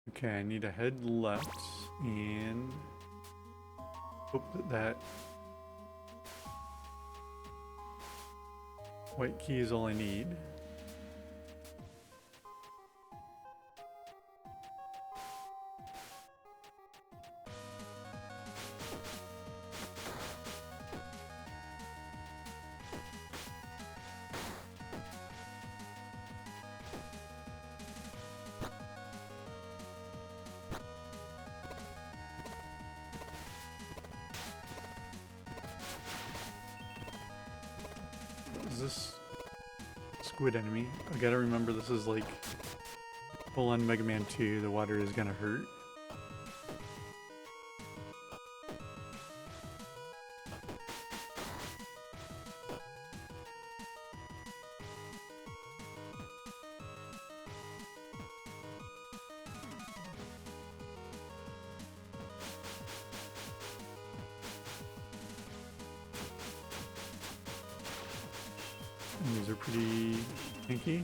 Okay, I need to head left and hope that white key is all I need. Is this squid enemy? I gotta remember this is like full on Mega Man 2, the water is gonna hurt. And these are pretty tanky.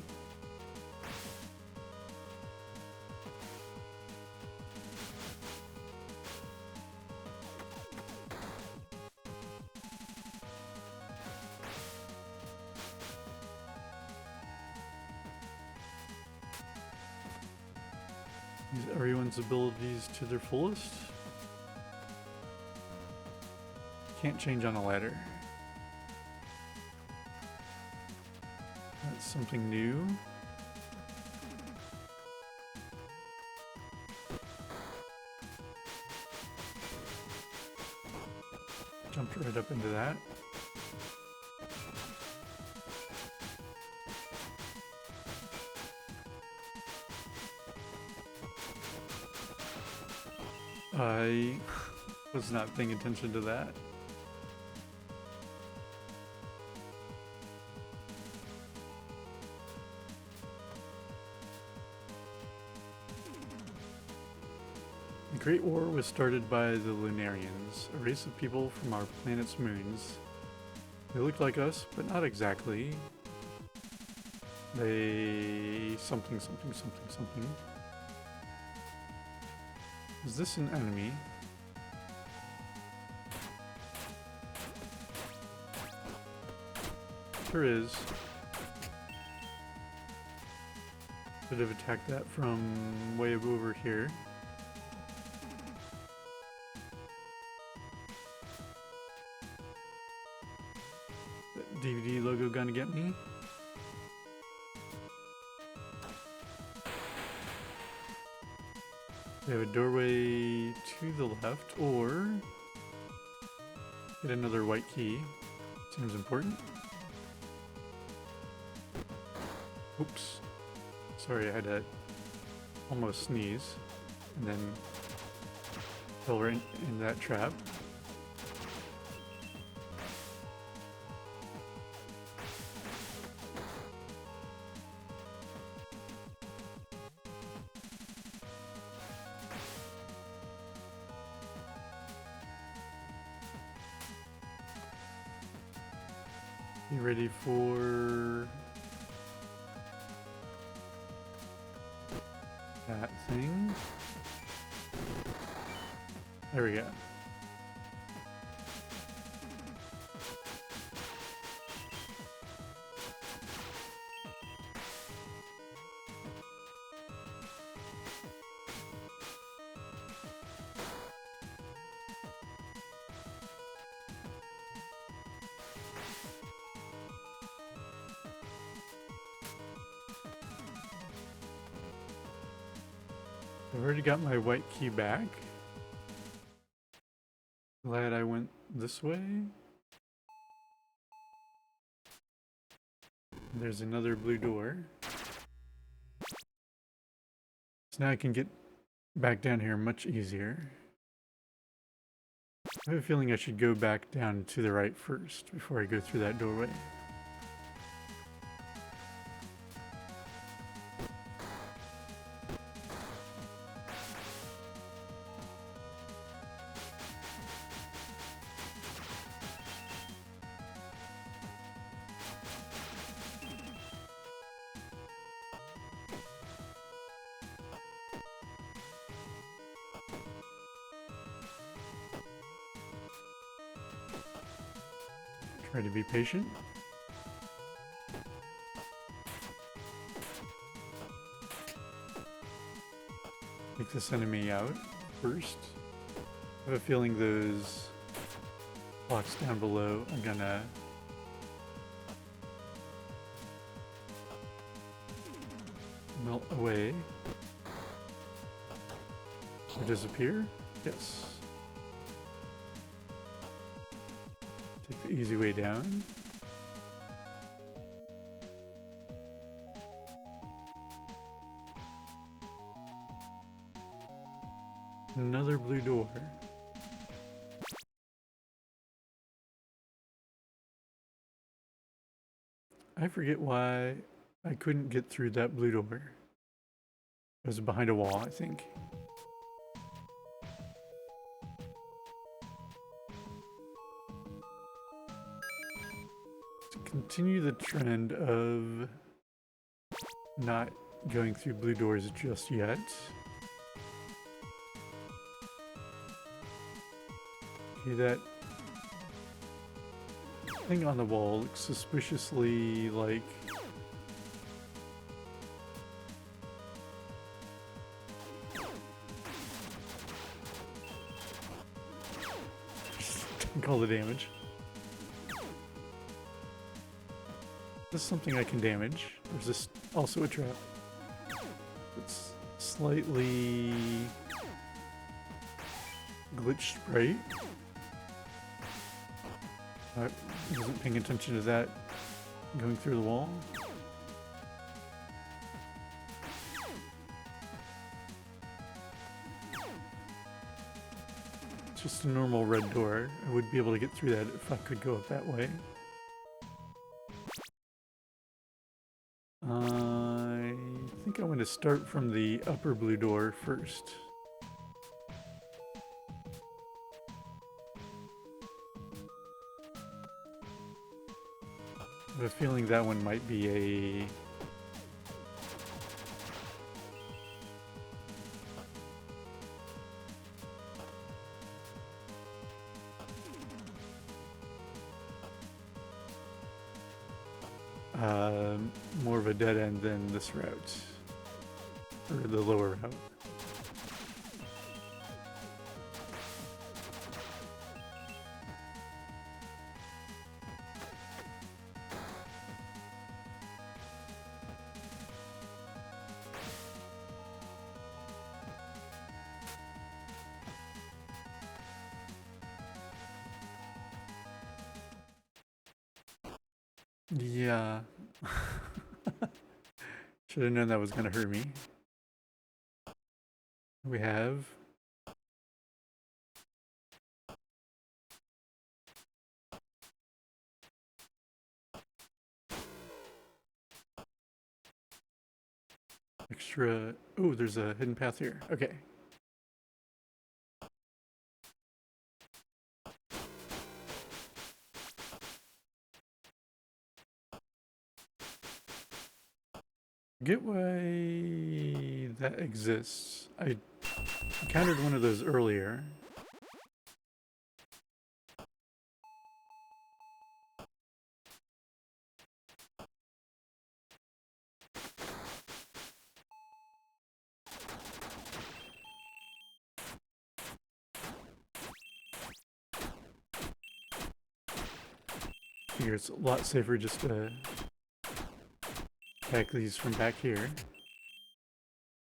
Use everyone's abilities to their fullest. Can't change on a ladder. That's something new. Jumped right up into that. I was not paying attention to that. The Great War was started by the Lunarians, a race of people from our planet's moons. They looked like us, but not exactly. They... something. Is this an enemy? Sure is. Could have attacked that from way over here. That DVD logo gonna get me? We have a doorway to the left, or get another white key. Seems important. Oops. Sorry, I had to almost sneeze and then fell right in that trap. You ready for that thing? There we go. I've already got my white key back. Glad I went this way. There's another blue door. So now I can get back down here much easier. I have a feeling I should go back down to the right first before I go through that doorway. Try to be patient. Take this enemy out first. I have a feeling those blocks down below are gonna melt away. Or disappear? Yes. Take the easy way down. Another blue door. I forget why I couldn't get through that blue door. It was behind a wall, I think. To continue the trend of not going through blue doors just yet. Okay, that thing on the wall looks suspiciously like call the damage. Is this something I can damage? Or is this also a trap? It's slightly glitched sprite. I wasn't paying attention to that going through the wall. It's just a normal red door. I would be able to get through that if I could go up that way. I think I want to start from the upper blue door first. I have a feeling that one might be a more of a dead end than this route, or the lower route. Yeah. Should have known that was going to hurt me. We have extra. Oh, there's a hidden path here. Okay. Get why that exists. I encountered one of those earlier. Figure it's a lot safer just to attack these from back here.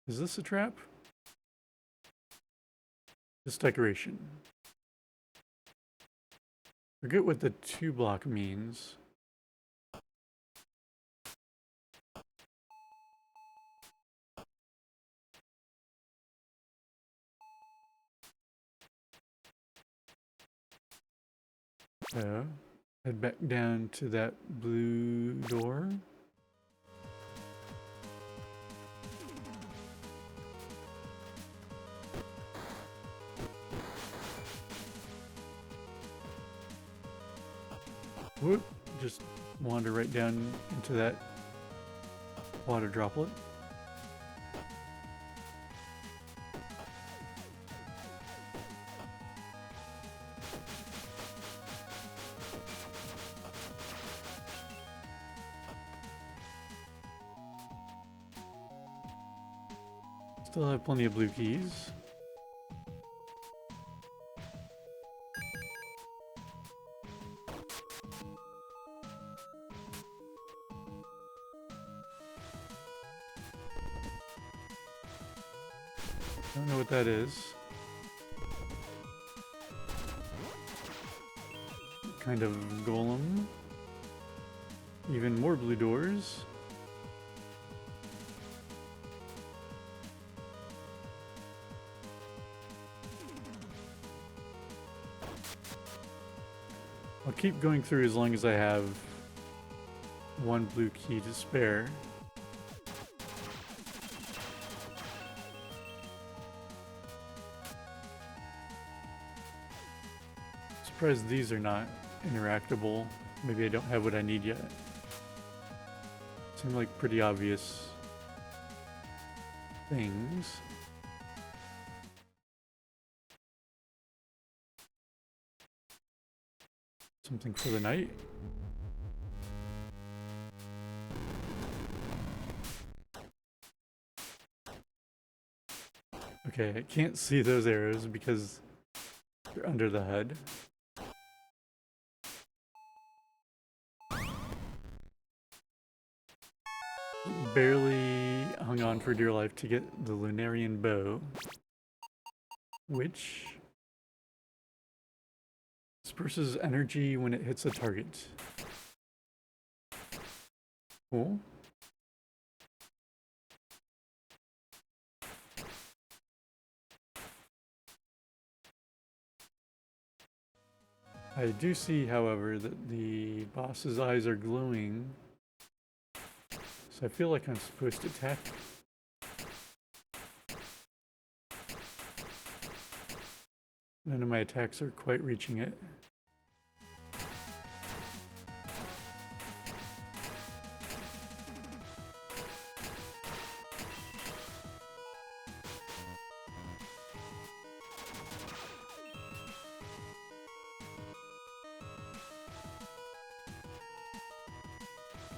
Is this a trap? Just decoration. Forget what the 2 block means. So, head back down to that blue door. Whoop, just wander right down into that water droplet. Still have plenty of blue keys. Don't know what that is. Kind of golem. Even more blue doors. I'll keep going through as long as I have one blue key to spare. Surprised these are not interactable. Maybe I don't have what I need yet. Seem like pretty obvious things. Something for the night. Okay, I can't see those arrows because they're under the HUD. Barely hung on for dear life to get the Lunarian bow, which disperses energy when it hits a target. Cool. I do see, however, that the boss's eyes are glowing, so I feel like I'm supposed to attack. None of my attacks are quite reaching it.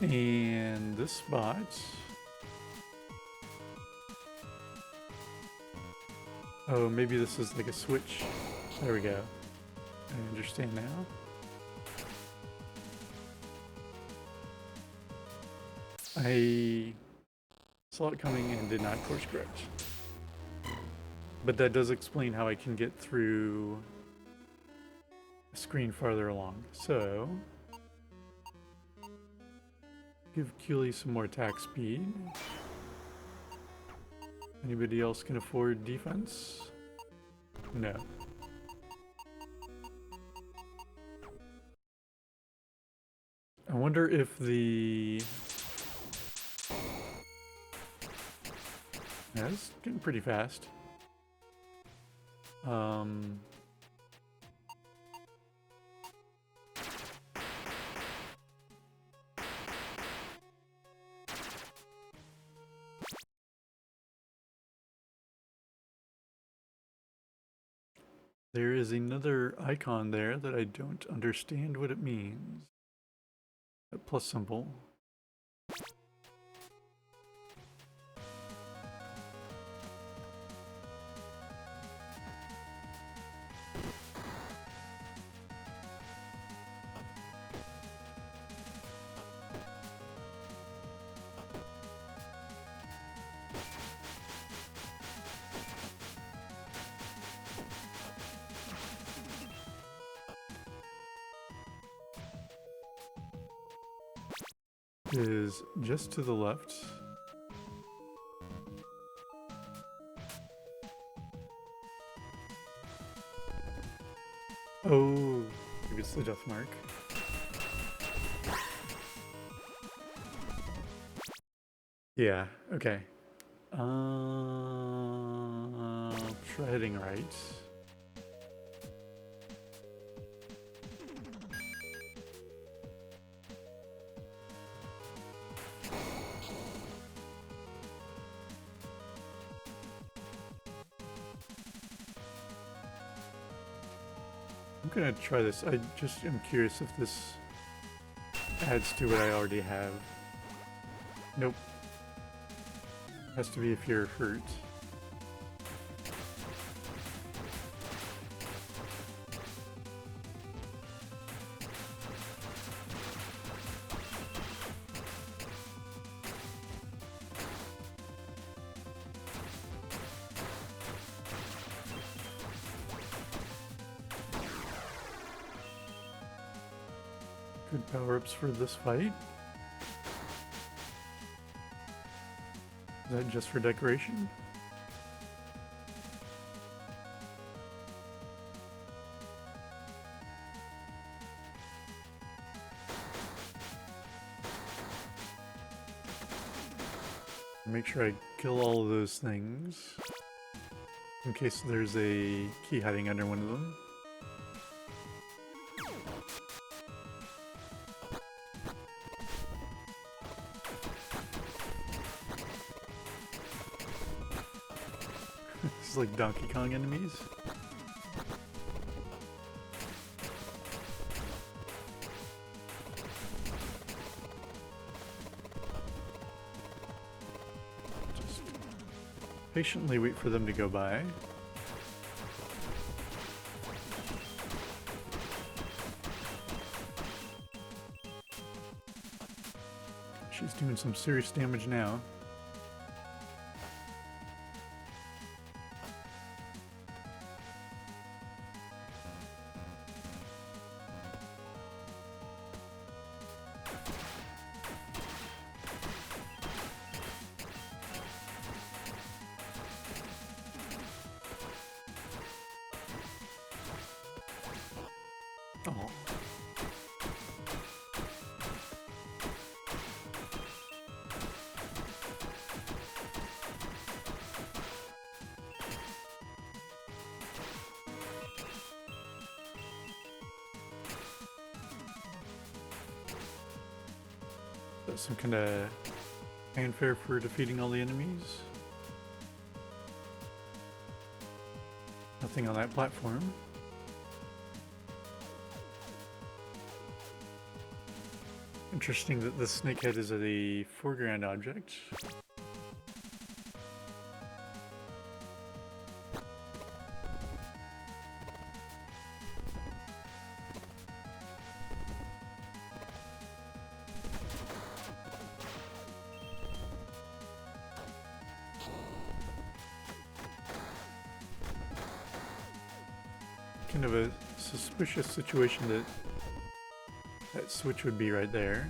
And this spot. Oh, maybe this is like a switch. There we go. I understand now. I saw it coming and did not course correct. But that does explain how I can get through a screen farther along. So give Keely some more attack speed. Anybody else can afford defense? No. I wonder if the... Yeah, it's getting pretty fast. There is another icon there that I don't understand what it means. That plus symbol. Is just to the left. Oh, maybe it's the death mark. Yeah, okay. I'll try heading right. I'm gonna try this. I just am curious if this adds to what I already have. Nope. Has to be if you're hurt. Good power-ups for this fight. Is that just for decoration? Make sure I kill all of those things in case there's a key hiding under one of them. This is like Donkey Kong enemies. Just patiently wait for them to go by. She's doing some serious damage now. Oh. That's some kind of fanfare for defeating all the enemies. Nothing on that platform. Interesting that the snakehead is a foreground object. Kind of a suspicious situation that that switch would be right there.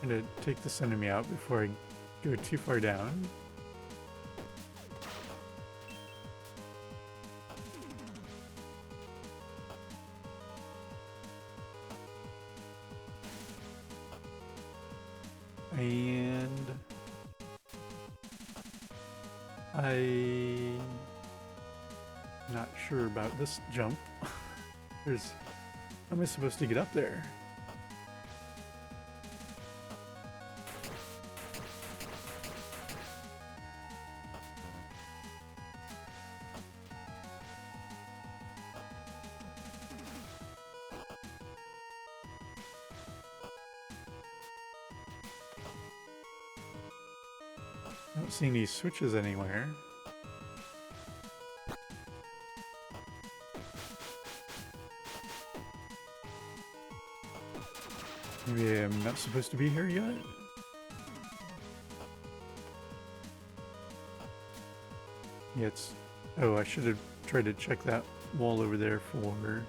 I'm gonna take this enemy out before I go too far down. And I'm not sure about this jump. How am I supposed to get up there? I don't see any switches anywhere. Maybe I'm not supposed to be here yet? Yeah, it's... Oh, I should have tried to check that wall over there for...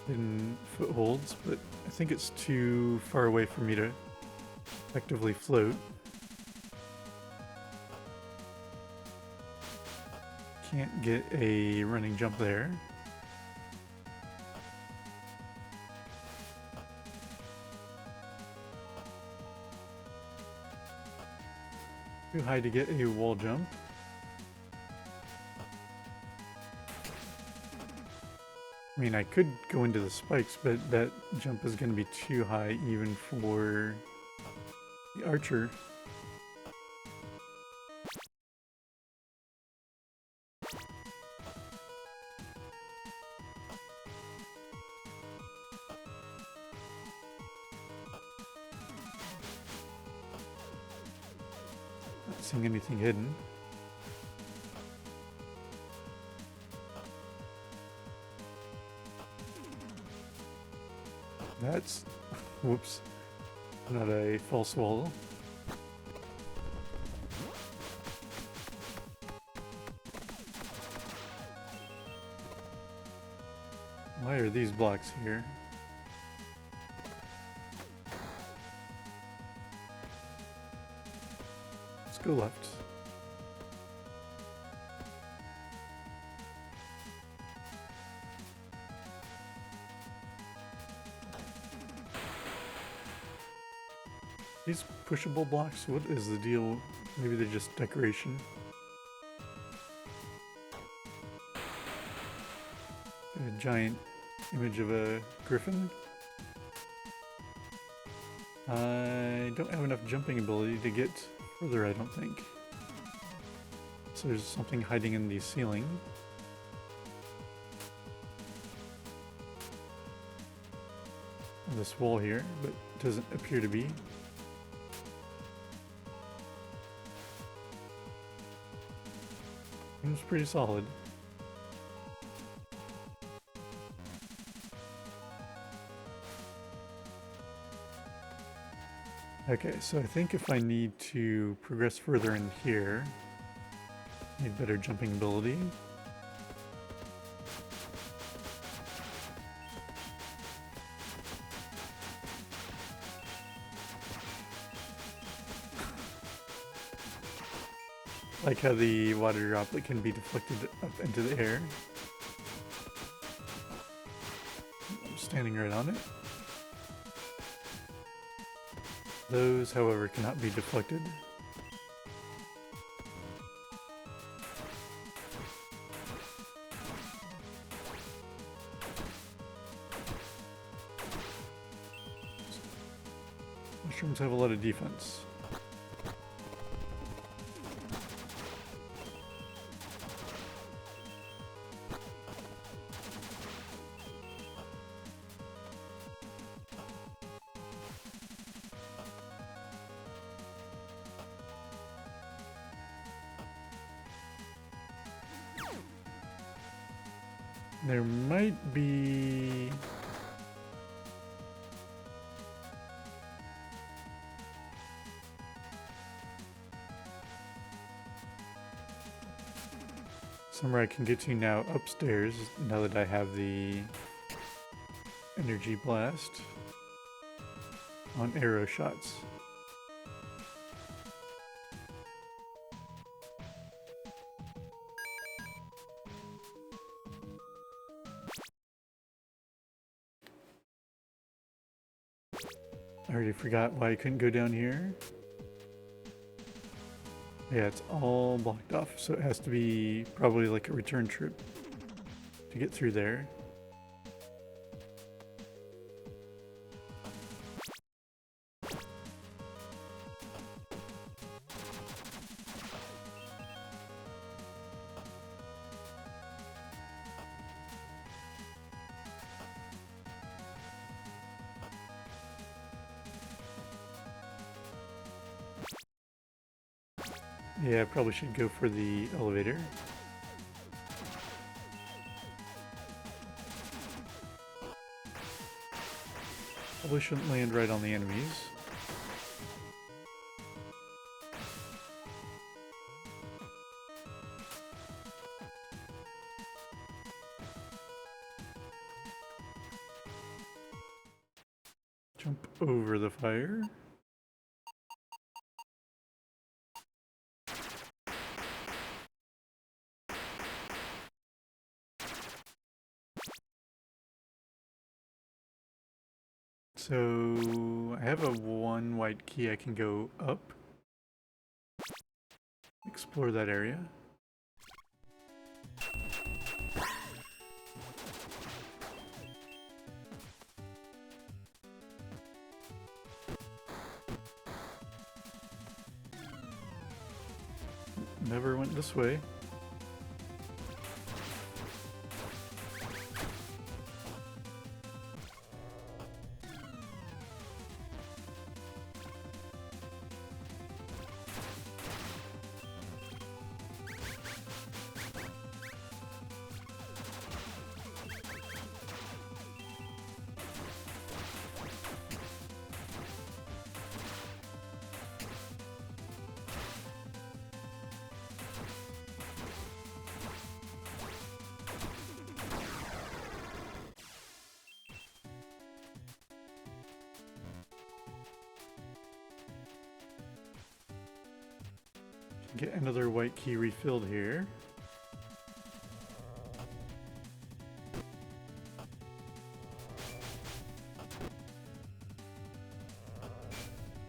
hidden footholds, but I think it's too far away for me to effectively float. Can't get a running jump there. Too high to get a wall jump. I mean, I could go into the spikes, but that jump is going to be too high even for the archer. seeing anything hidden. That's, whoops, not a false wall. Why are these blocks here? Let's go left. These pushable blocks, what is the deal? Maybe they're just decoration. A giant image of a griffin. I don't have enough jumping ability to get further, I don't think. So there's something hiding in the ceiling. This wall here, but it doesn't appear to be. Seems pretty solid. Okay, so I think if I need to progress further in here, I need better jumping ability. Like how the water droplet can be deflected up into the air. I'm standing right on it. Those, however, cannot be deflected. Mushrooms have a lot of defense. There might be... somewhere I can get to now upstairs, now that I have the energy blast on arrow shots. I already forgot why I couldn't go down here. Yeah, it's all blocked off, so it has to be probably like a return trip to get through there. Yeah, I probably should go for the elevator. Probably shouldn't land right on the enemies. Jump over the fire. So I have a 1 white key. I can go up, explore that area. Never went this way. Get another white key refilled here.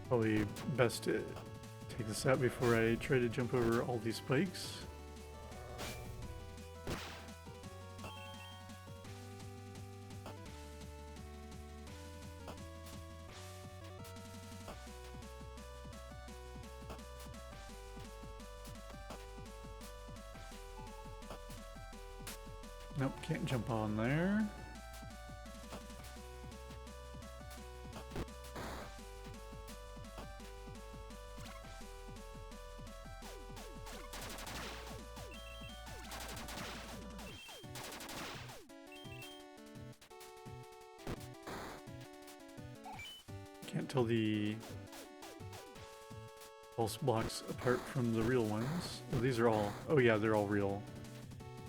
Probably best to take this out before I try to jump over all these spikes. Nope, can't jump on there. Can't tell the false blocks apart from the real ones. Oh, these are all... Oh yeah, they're all real.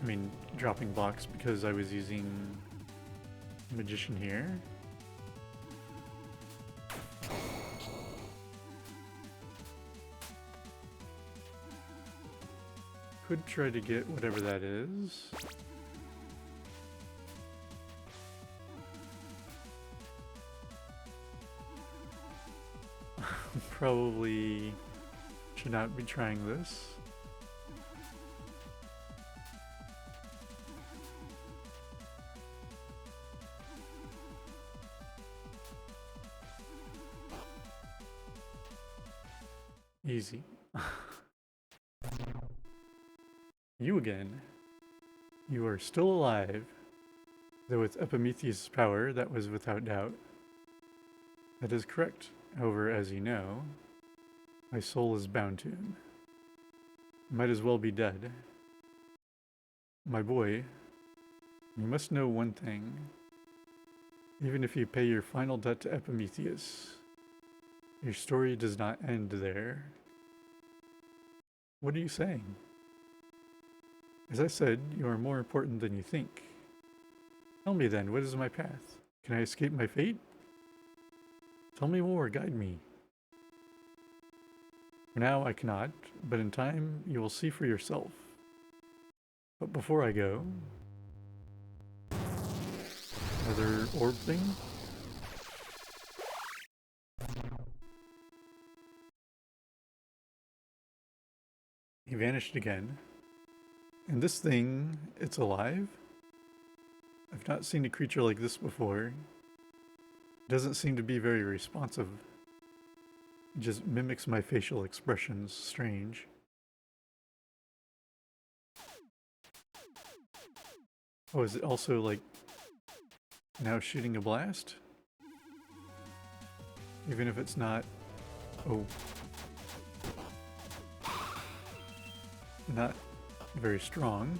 I mean, dropping blocks because I was using Magician here. Could try to get whatever that is. Probably should not be trying this. Easy. You again. You are still alive. Though with Epimetheus' power, that was without doubt. That is correct. However, as you know, my soul is bound to him. Might as well be dead. My boy, you must know one thing. Even if you pay your final debt to Epimetheus, your story does not end there. What are you saying? As I said, you are more important than you think. Tell me then, what is my path? Can I escape my fate? Tell me more, guide me. For now, I cannot, but in time, you will see for yourself. But before I go... Another orb thing? He vanished again. And this thing, it's alive? I've not seen a creature like this before. It doesn't seem to be very responsive. It just mimics my facial expressions. Strange. Oh, is it also like now shooting a blast? Even if it's not... Oh. Not very strong.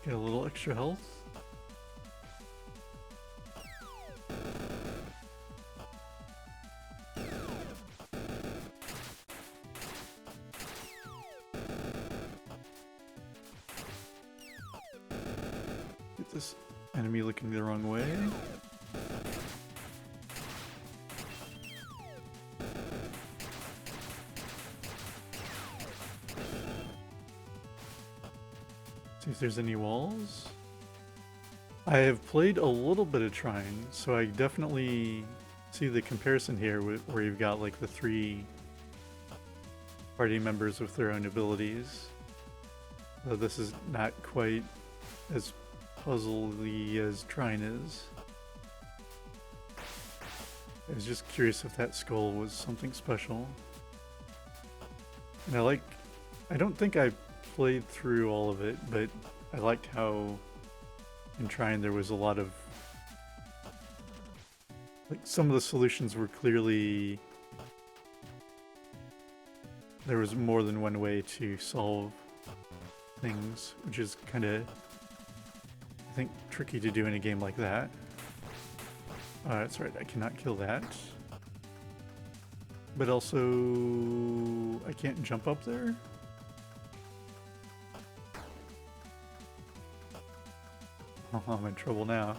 Get a little extra health. Get this enemy looking the wrong way. See if there's any walls. I have played a little bit of Trine, so I definitely see the comparison here where you've got like the 3 party members with their own abilities. Though this is not quite as puzzly as Trine is. I was just curious if that skull was something special. And I don't think I played through all of it, but I liked how in Trine there was a lot of, like, some of the solutions were clearly, there was more than one way to solve things, which is kind of, I think, tricky to do in a game like that. That's right, I cannot kill that. But also, I can't jump up there? Oh, I'm in trouble now.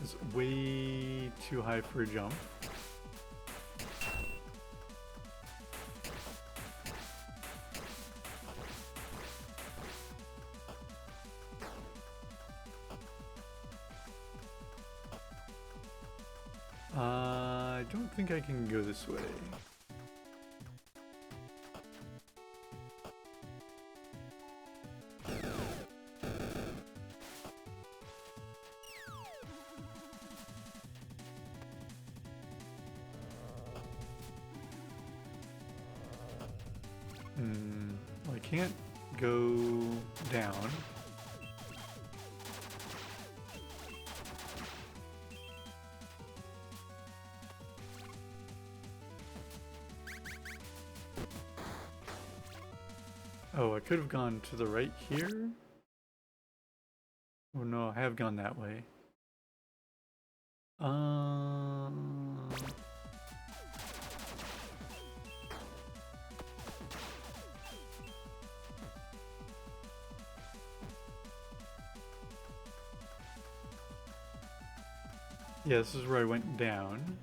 It's way too high for a jump. I don't think I can go this way. Well, I can't go down. Oh, I could have gone to the right here. Oh no, I have gone that way. Yeah, this is where I went down.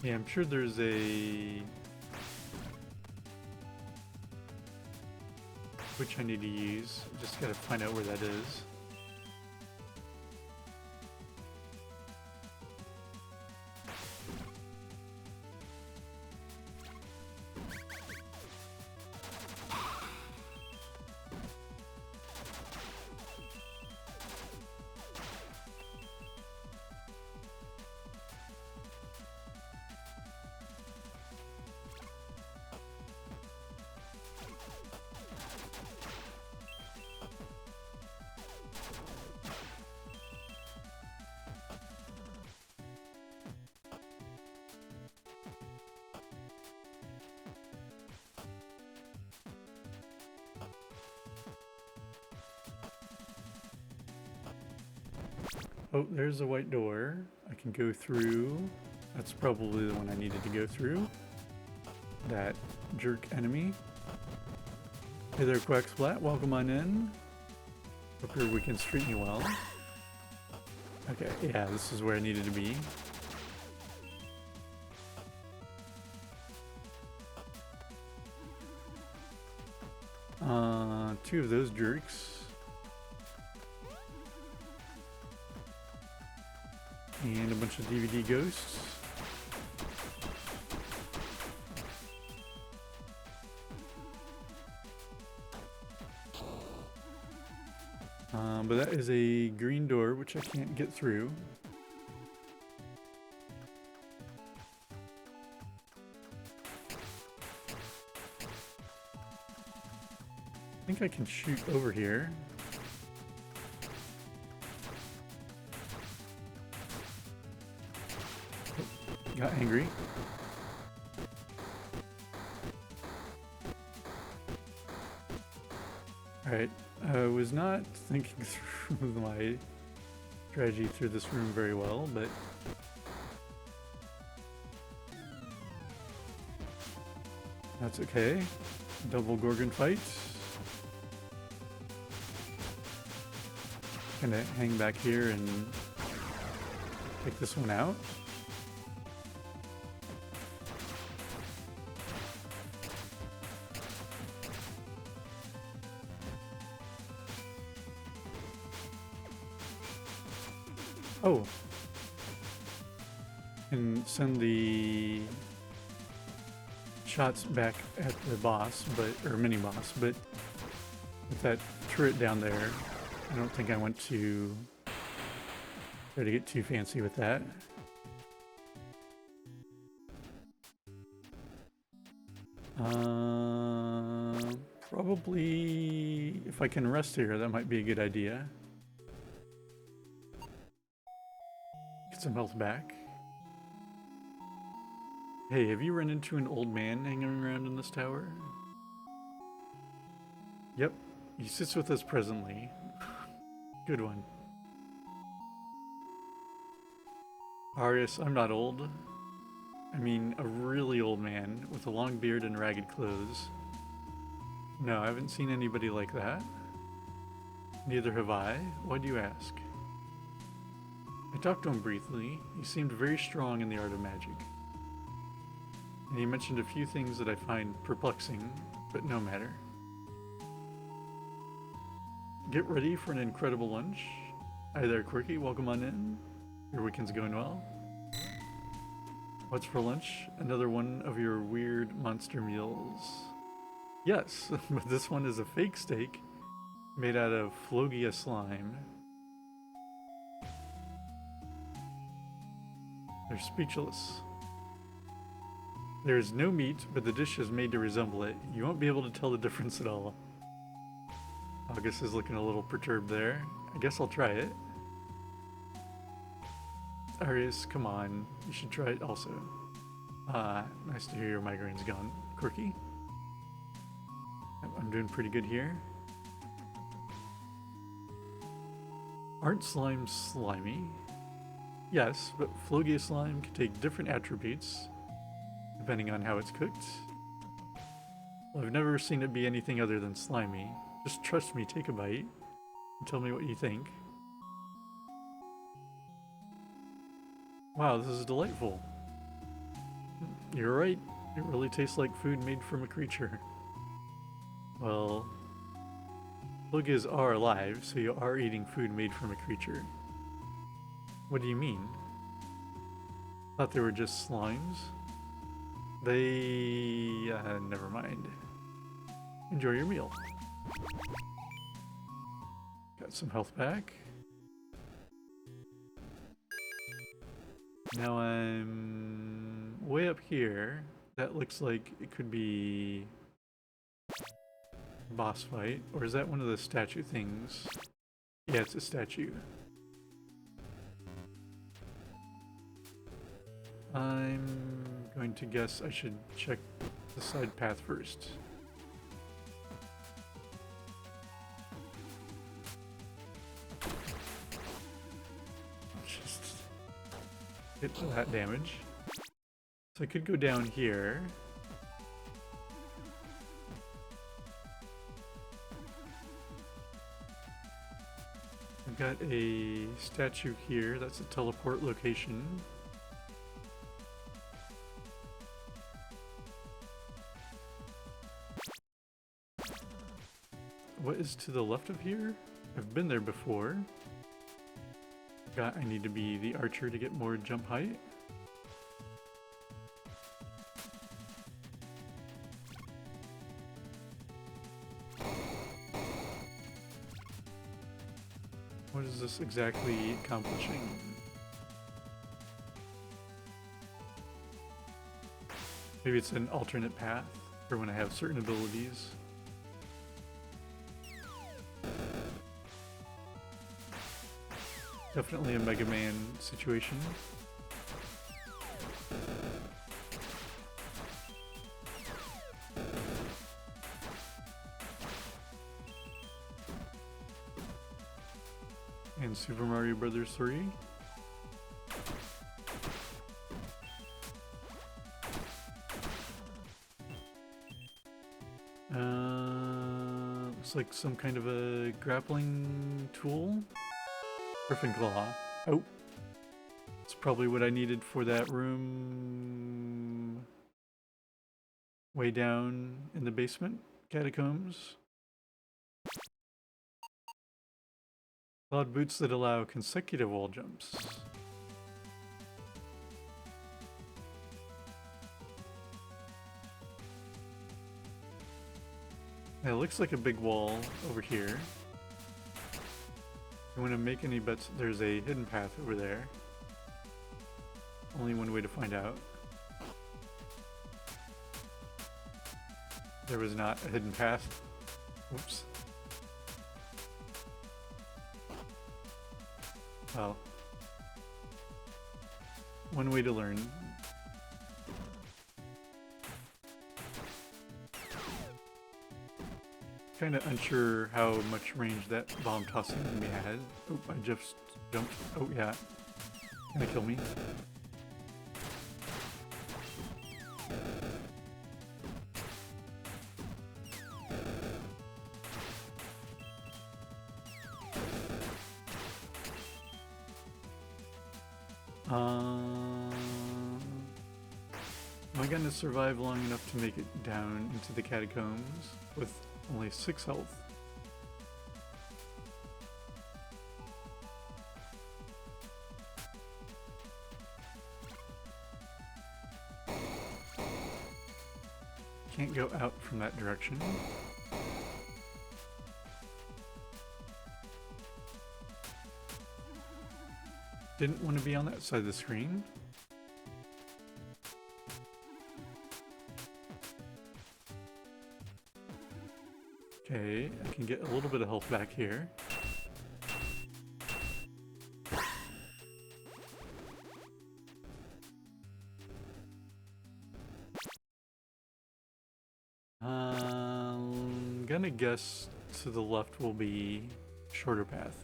Yeah, I'm sure there's a which I need to use. Just gotta find out where that is. Oh, there's a white door. I can go through. That's probably the one I needed to go through. That jerk enemy. Hey there, Quacksplat. Welcome on in. Hope your weekend's treating you well. Okay, yeah, this is where I needed to be. Two of those jerks. And a bunch of DVD ghosts. But that is a green door, which I can't get through. I think I can shoot over here. Oh, got angry. Alright, I was not thinking through my strategy through this room very well, but that's okay. Double Gorgon fight. Gonna hang back here and take this one out. Oh, and send the shots back at the boss, or mini boss, but with that turret down there, I don't think I want to try to get too fancy with that. Probably if I can rest here, that might be a good idea. Get some health back. Hey, have you run into an old man hanging around in this tower? Yep, he sits with us presently. Good one. Arius, I'm not old. I mean, a really old man with a long beard and ragged clothes. No, I haven't seen anybody like that. Neither have I. Why do you ask? I talked to him briefly. He seemed very strong in the art of magic. And he mentioned a few things that I find perplexing, but no matter. Get ready for an incredible lunch. Hi there, Quirky. Welcome on in. Your weekend's going well? What's for lunch? Another one of your weird monster meals. Yes, but this one is a fake steak made out of Phlogia slime. They're speechless. There's no meat, but the dish is made to resemble it. You won't be able to tell the difference at all. August is looking a little perturbed there. I guess I'll try it. Arius, come on. You should try it also. Nice to hear your migraine's gone. Quirky? I'm doing pretty good here. Aren't slimes slimy? Yes, but Phlogia slime can take different attributes depending on how it's cooked. Well, I've never seen it be anything other than slimy. Just trust me, take a bite, and tell me what you think. Wow, this is delightful. You're right, it really tastes like food made from a creature. Well, Phlogias are alive, so you are eating food made from a creature. What do you mean? Thought they were just slimes? They... never mind. Enjoy your meal. Got some health back. Now I'm way up here. That looks like it could be a boss fight. Or is that one of the statue things? Yeah, it's a statue. I'm going to guess I should check the side path first. Just hit that damage. So I could go down here. I've got a statue here. That's a teleport location. What is to the left of here? I've been there before. I need to be the archer to get more jump height. What is this exactly accomplishing? Maybe it's an alternate path for when I have certain abilities. Definitely a Mega Man situation. And Super Mario Brothers 3. Looks like some kind of a grappling tool. Griffin Claw. Oh. It's probably what I needed for that room way down in the basement. Catacombs. Cloud boots that allow consecutive wall jumps. Yeah, it looks like a big wall over here. You want to make any bets? There's a hidden path over there. Only one way to find out. There was not a hidden path. Whoops. Well. One way to learn. Kind of unsure how much range that bomb tossing enemy had. Oh, I just jumped. Oh yeah, gonna kill me. Am I gonna survive long enough to make it down into the catacombs with only 6 health? Can't go out from that direction. Didn't want to be on that side of the screen. Okay, I can get a little bit of health back here. Gonna guess to the left will be shorter path.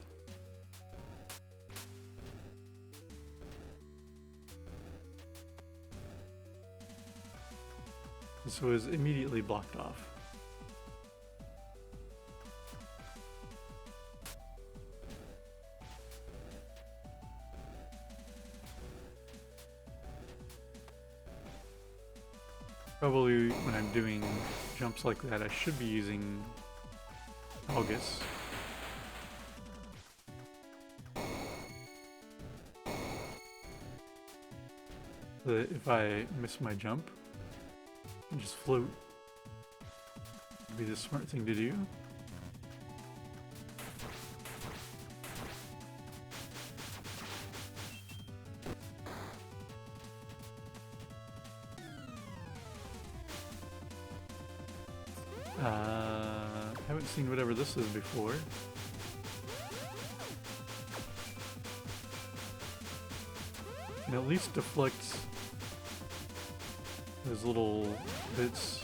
This was immediately blocked off. Probably when I'm doing jumps like that, I should be using August. So that if I miss my jump, I just float. Would be the smart thing to do. Haven't seen whatever this is before. Can at least deflect those little bits.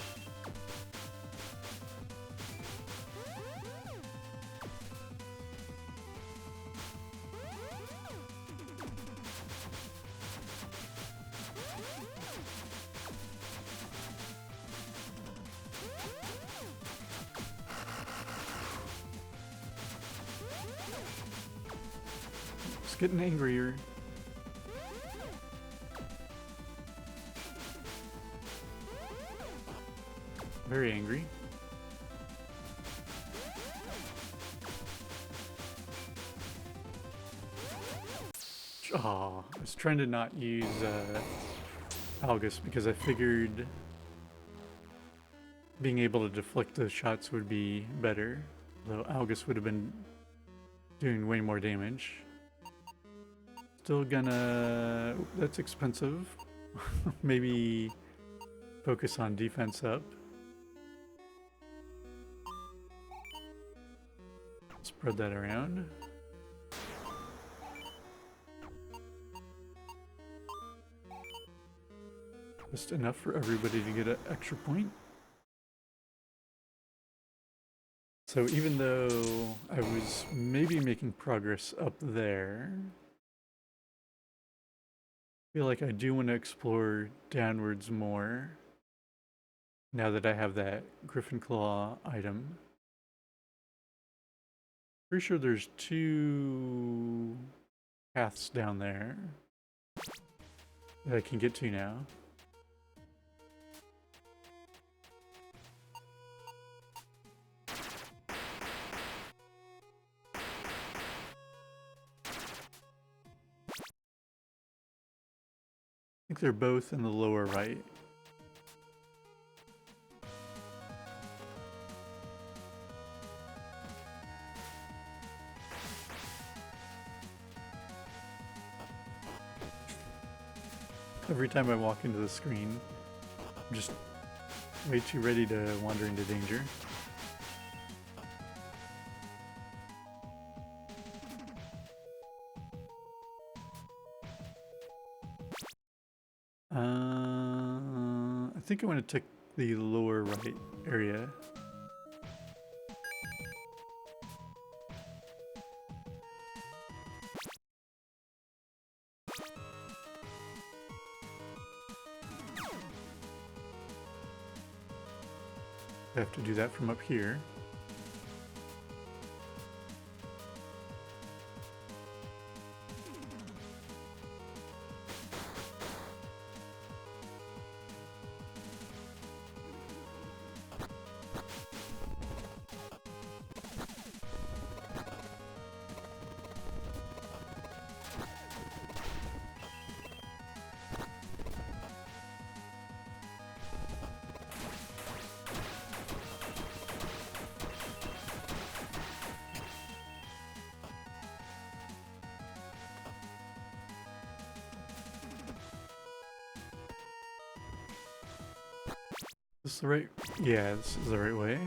It's getting angrier. Very angry. Aw, I was trying to not use Algus because I figured being able to deflect the shots would be better, though Algus would have been doing way more damage. Still gonna... that's expensive. Maybe focus on defense up. Spread that around. Just enough for everybody to get an extra point. So even though I was maybe making progress up there, I feel like I do want to explore downwards more now that I have that Griffin Claw item. Pretty sure there's 2 paths down there that I can get to now. I think they're both in the lower right. Every time I walk into the screen, I'm just way too ready to wander into danger. I think I want to take the lower right area. I have to do that from up here. Is this the right? Yeah, this is the right way.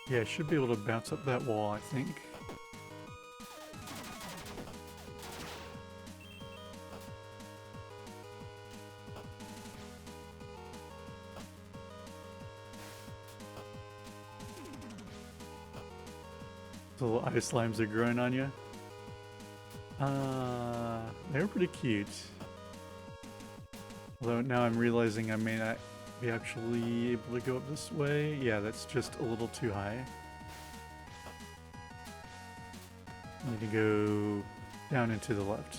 Yeah, I should be able to bounce up that wall, I think. The little ice slimes are growing on you. They're pretty cute. Although now I'm realizing I may not be actually able to go up this way. Yeah, that's just a little too high. Need to go down and to the left.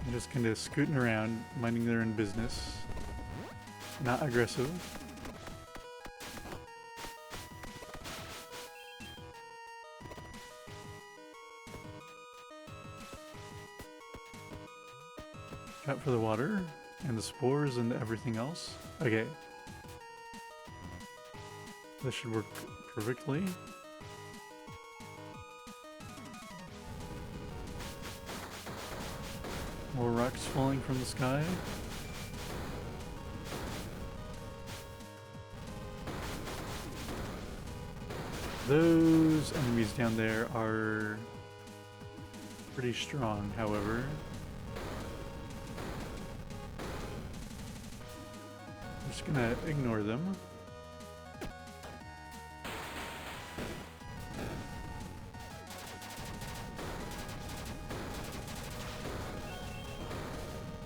I'm just kind of scooting around, minding their own business. Not aggressive. Out for the water and the spores and everything else. Okay. This should work perfectly. More rocks falling from the sky. Those enemies down there are pretty strong, however. I'm just gonna ignore them.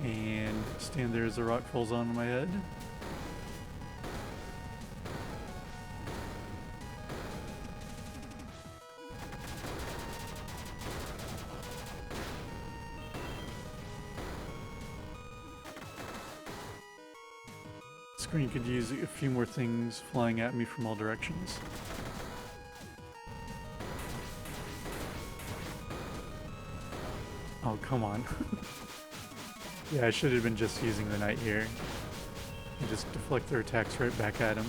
And stand there as the rock falls onto my head. Screen could use a few more things flying at me from all directions. Oh, come on. Yeah, I should have been just using the knight here. And just deflect their attacks right back at him.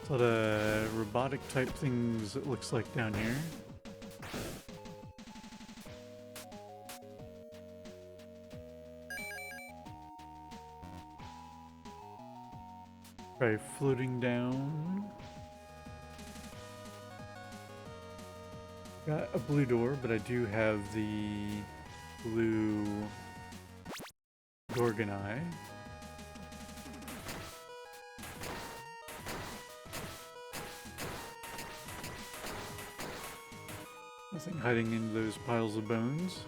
A lot of robotic type things it looks like down here. Try floating down. Got a blue door, but I do have the blue Gorgon Eye. Nothing hiding in those piles of bones.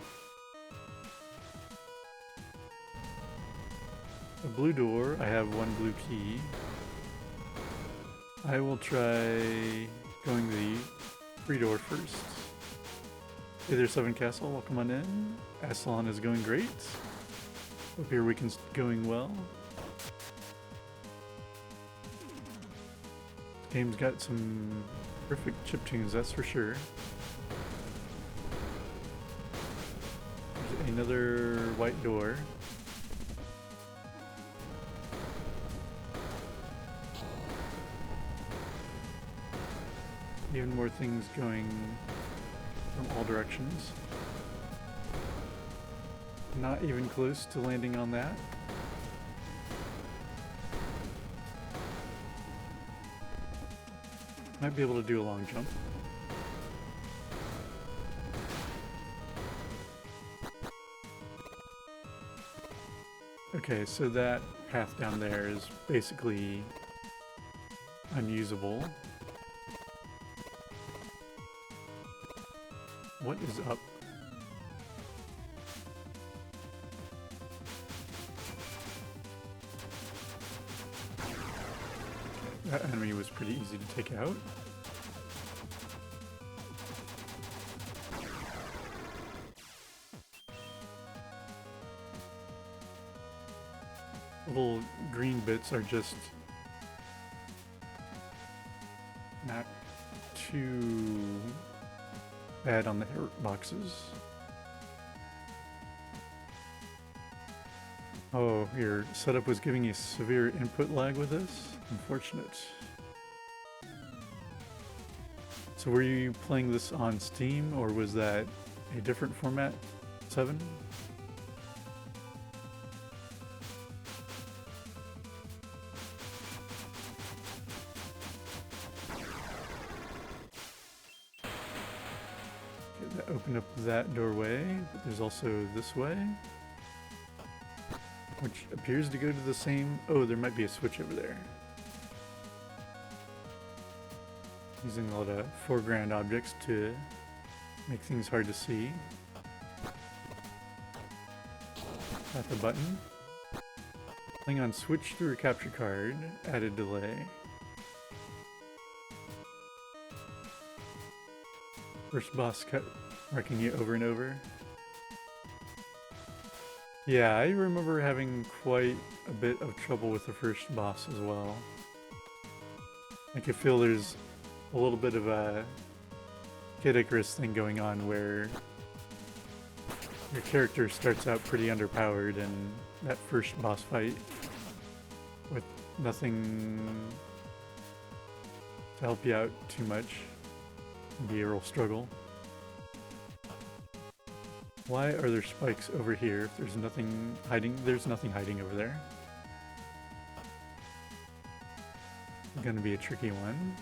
A blue door, I have one blue key. I will try going the free door first. Hey there, Seven Castle, welcome on in. Astalon is going great. Hope your weekend's going well. This game's got some perfect chiptunes, that's for sure. There's another white door. Even more things going from all directions. Not even close to landing on that. Might be able to do a long jump. Okay, so that path down there is basically unusable. What is up? That enemy was pretty easy to take out. Little green bits are just not too bad on the hit boxes. Oh, your setup was giving you severe input lag with this? Unfortunate. So were you playing this on Steam, or was that a different format? 7? Okay, that opened up that doorway, but there's also this way, which appears to go to the same... Oh, there might be a switch over there. Using a lot of foreground objects to make things hard to see. Tap the button. Playing on switch through a capture card. Added delay. First boss cut, wrecking you over and over. Yeah, I remember having quite a bit of trouble with the first boss as well. I can feel there's a little bit of a Kid Icarus thing going on where your character starts out pretty underpowered, and that first boss fight with nothing to help you out too much can be a real struggle. Why are there spikes over here if there's nothing hiding? There's nothing hiding over there. It's gonna be a tricky one.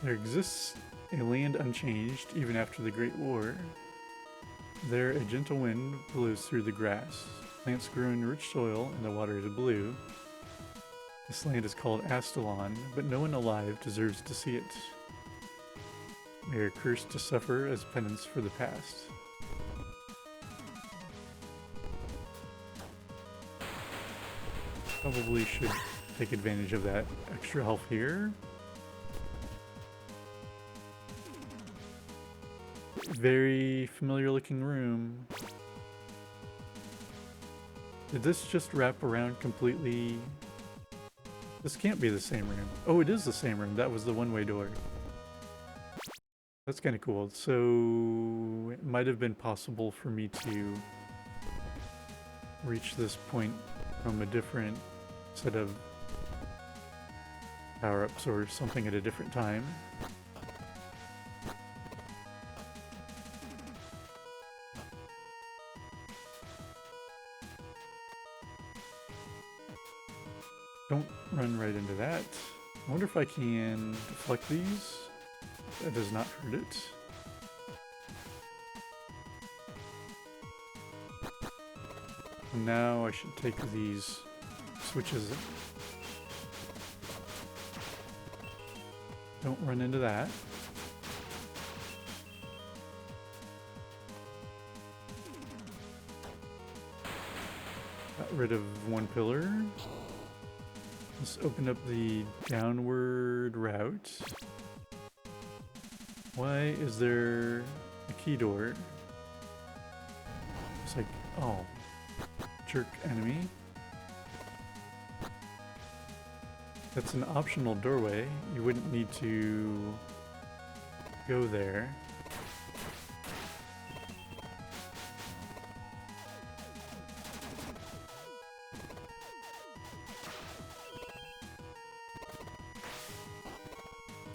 There exists a land unchanged even after the Great War. There a gentle wind blows through the grass. Plants grow in rich soil and the water is blue. This land is called Astalon, but no one alive deserves to see it. We are cursed to suffer as penance for the past. Probably should take advantage of that extra health here. Very familiar looking room. Did this just wrap around completely? This can't be the same room. Oh, it is the same room. That was the one-way door. That's kind of cool. So it might have been possible for me to reach this point from a different set of power-ups or something at a different time. Don't run right into that. I wonder if I can deflect these. That does not hurt it. And now I should take these switches. Don't run into that. Got rid of one pillar. Let's open up the downward route. Why is there a key door? It's like, oh, jerk enemy. That's an optional doorway. You wouldn't need to go there.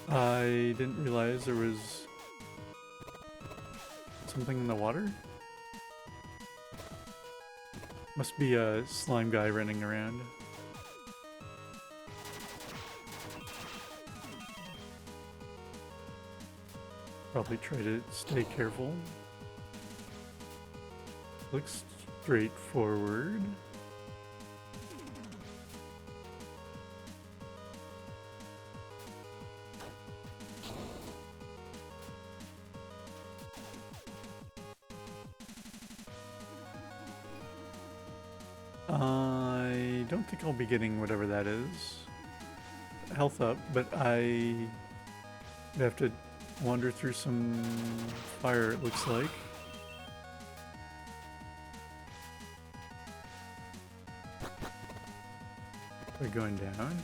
I didn't realize there was something in the water? Must be a slime guy running around. Probably try to stay careful. Looks straightforward. I don't think I'll be getting whatever that is. Health up, but I have to wander through some fire, it looks like. We're going down.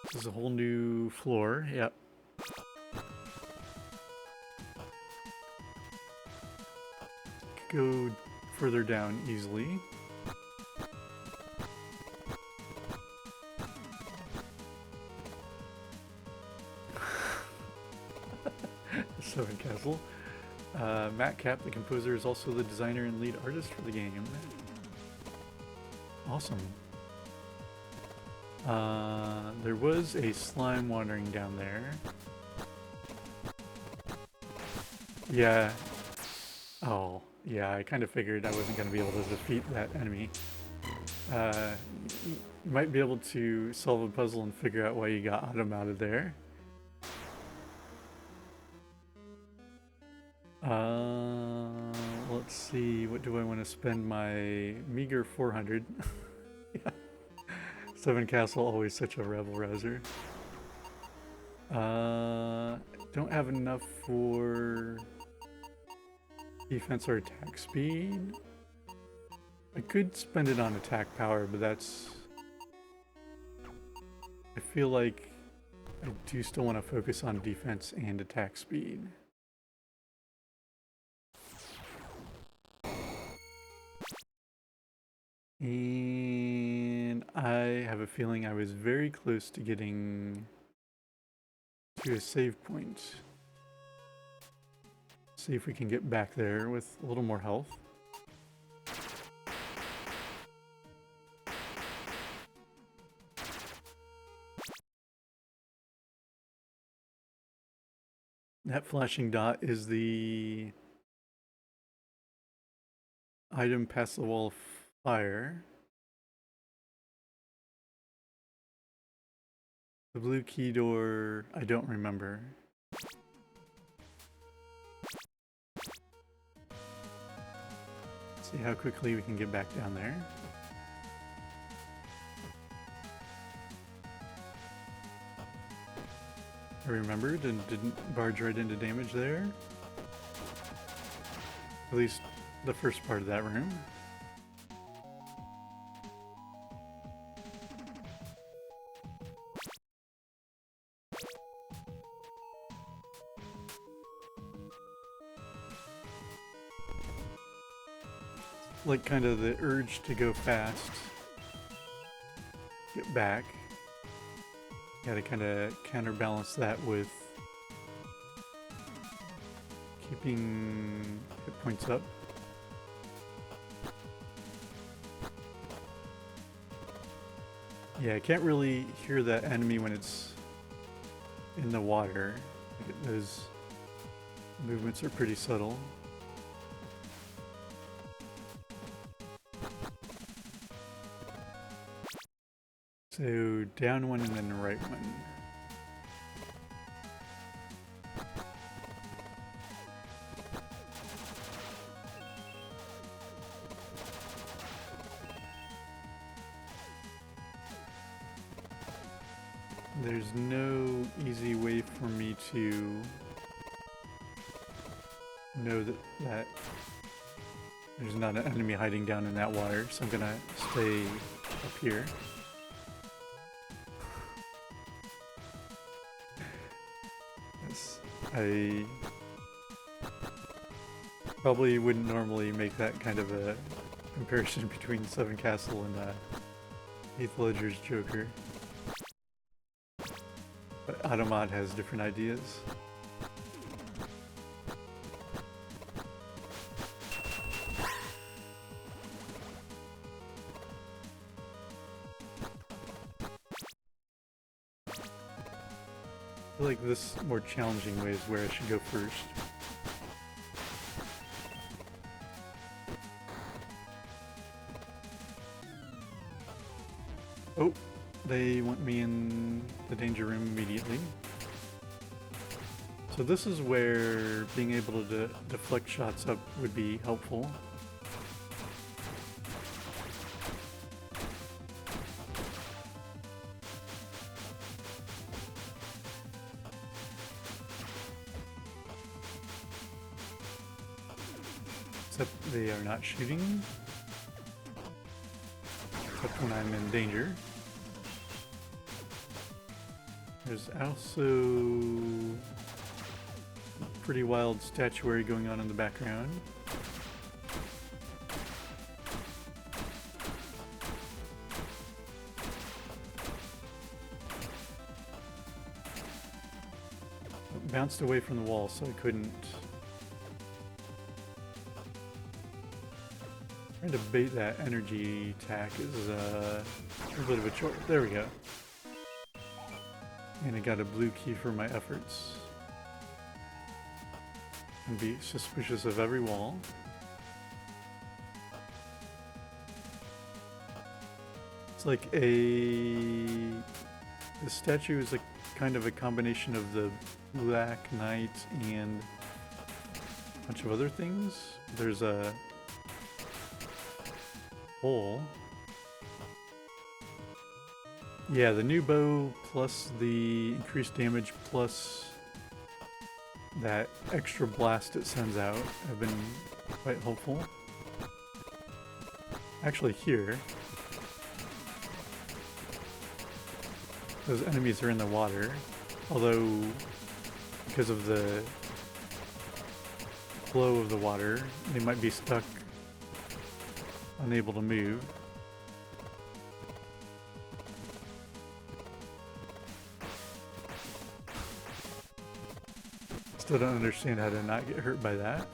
This is a whole new floor, yep. Go further down easily. Seven Castle. Matt Cap, the composer, is also the designer and lead artist for the game. Awesome. There was a slime wandering down there. Yeah. Oh, yeah, I kind of figured I wasn't going to be able to defeat that enemy. You might be able to solve a puzzle and figure out why you got him out of there. Let's see, what do I want to spend my meager 400? Yeah. Seven Castle, always such a rebel rouser. Don't have enough for defense or attack speed. I could spend it on attack power, but that's... I feel like I do still want to focus on defense and attack speed. And I have a feeling I was very close to getting to a save point. See if we can get back there with a little more health. That flashing dot is the item past the wall of fire. The blue key door, I don't remember. See how quickly we can get back down there. I remembered and didn't barge right into damage there. At least the first part of that room. Like kind of the urge to go fast. Get back. Gotta kind of counterbalance that with keeping hit points up. Yeah, I can't really hear that enemy when it's in the water. Those movements are pretty subtle. So down one and then the right one. There's no easy way for me to know that there's not an enemy hiding down in that water, so I'm gonna stay up here. I probably wouldn't normally make that kind of a comparison between Seven Castle and Heath Ledger's Joker. Automod has different ideas. I feel like this more challenging way is where I should go first. Oh, they want me in the danger room immediately. So this is where being able to deflect shots up would be helpful. Except they are not shooting. Except when I'm in danger. There's also pretty wild statuary going on in the background. Bounced away from the wall, so I couldn't. Trying to bait that energy attack is a bit of a chore. There we go. And I got a blue key for my efforts. And be suspicious of every wall. It's like the statue is like kind of a combination of the Black Knight and a bunch of other things. There's a hole. Yeah, the new bow plus the increased damage plus that extra blast it sends out have been quite helpful. Actually here, those enemies are in the water, although because of the flow of the water, they might be stuck, unable to move. Still don't understand how to not get hurt by that.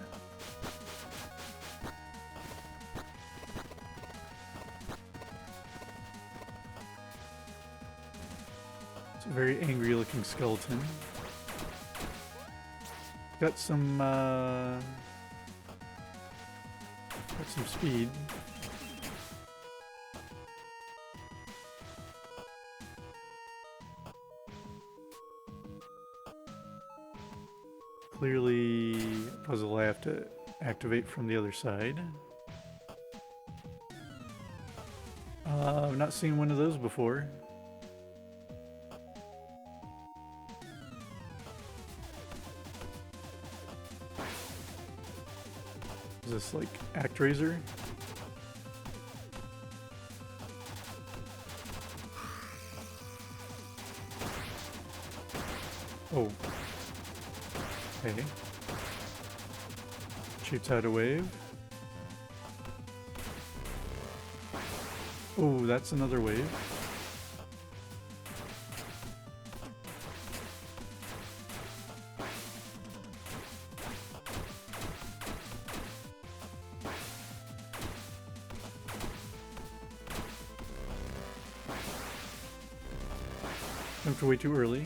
It's a very angry looking skeleton. Got some speed. Clearly a puzzle I have to activate from the other side. I've not seen one of those before. Is this like ActRaiser? Oh. Okay. Shoots out a wave. Oh, that's another wave. Jumped way too early.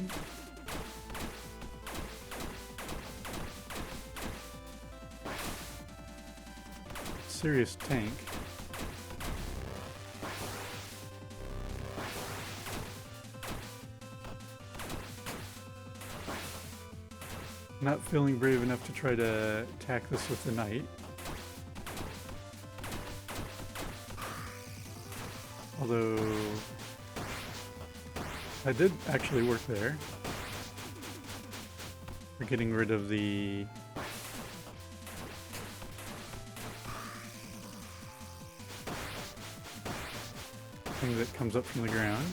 Serious tank. Not feeling brave enough to try to attack this with the knight. Although I did actually work there. We're getting rid of the thing that comes up from the ground.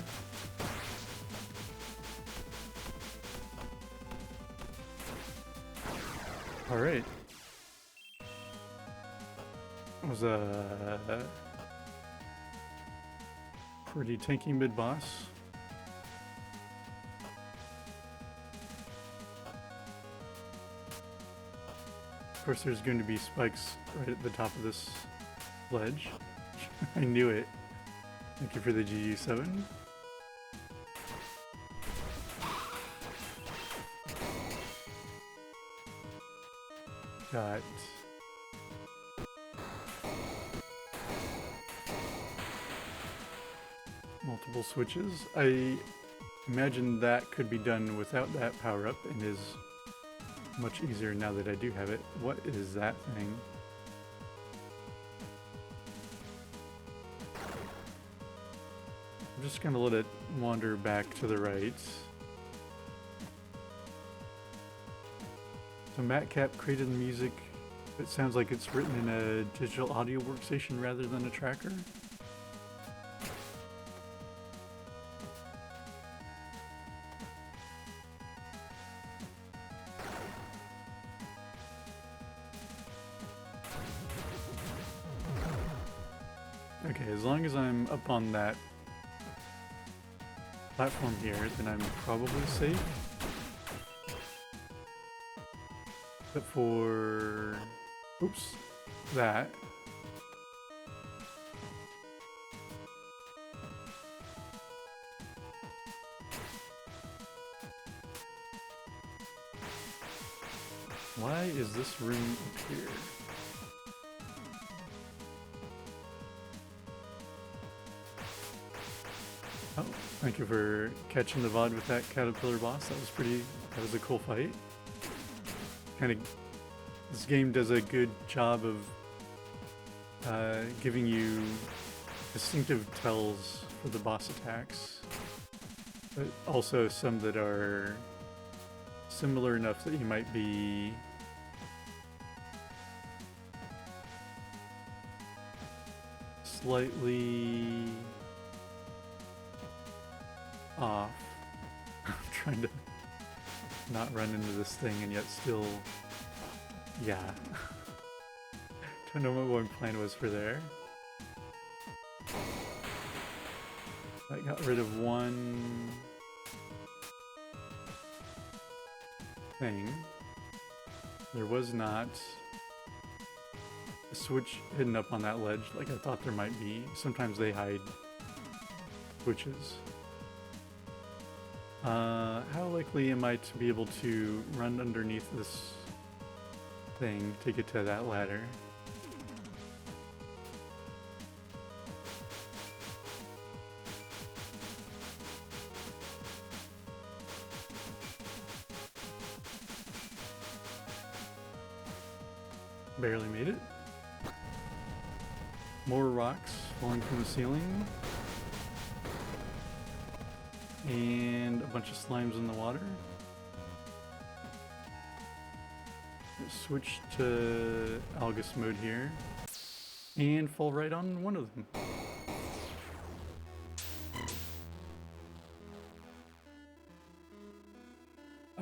All right. That was a pretty tanky mid-boss. course, there's going to be spikes right at the top of this ledge. I knew it. Thank you for the GU7. Got multiple switches. I imagine that could be done without that power-up and is much easier now that I do have it. What is that thing? I'm just gonna let it wander back to the right. So MatCap created the music. It sounds like it's written in a digital audio workstation rather than a tracker. Okay, as long as I'm up on that platform here, then I'm probably safe. But for... oops, that. Why is this room up here? Oh, thank you for catching the VOD with that caterpillar boss. That was a cool fight. This game does a good job of giving you distinctive tells for the boss attacks, but also some that are similar enough that you might be slightly off. I'm trying to not run into this thing and yet still, yeah. Don't know what my plan was for there. I got rid of one thing. There was not a switch hidden up on that ledge like I thought there might be. Sometimes they hide switches. How likely am I to be able to run underneath this thing to get to that ladder? Barely made it. More rocks falling from the ceiling. And a bunch of slimes in the water. Switch to Algus mode here. And fall right on one of them.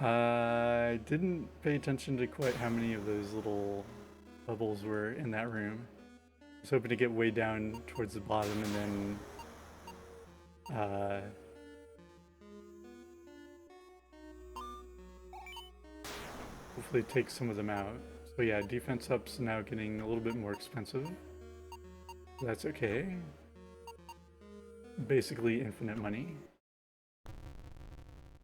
I didn't pay attention to quite how many of those little bubbles were in that room. I was hoping to get way down towards the bottom and then hopefully take some of them out. So yeah, defense up's now getting a little bit more expensive. That's okay. Basically infinite money.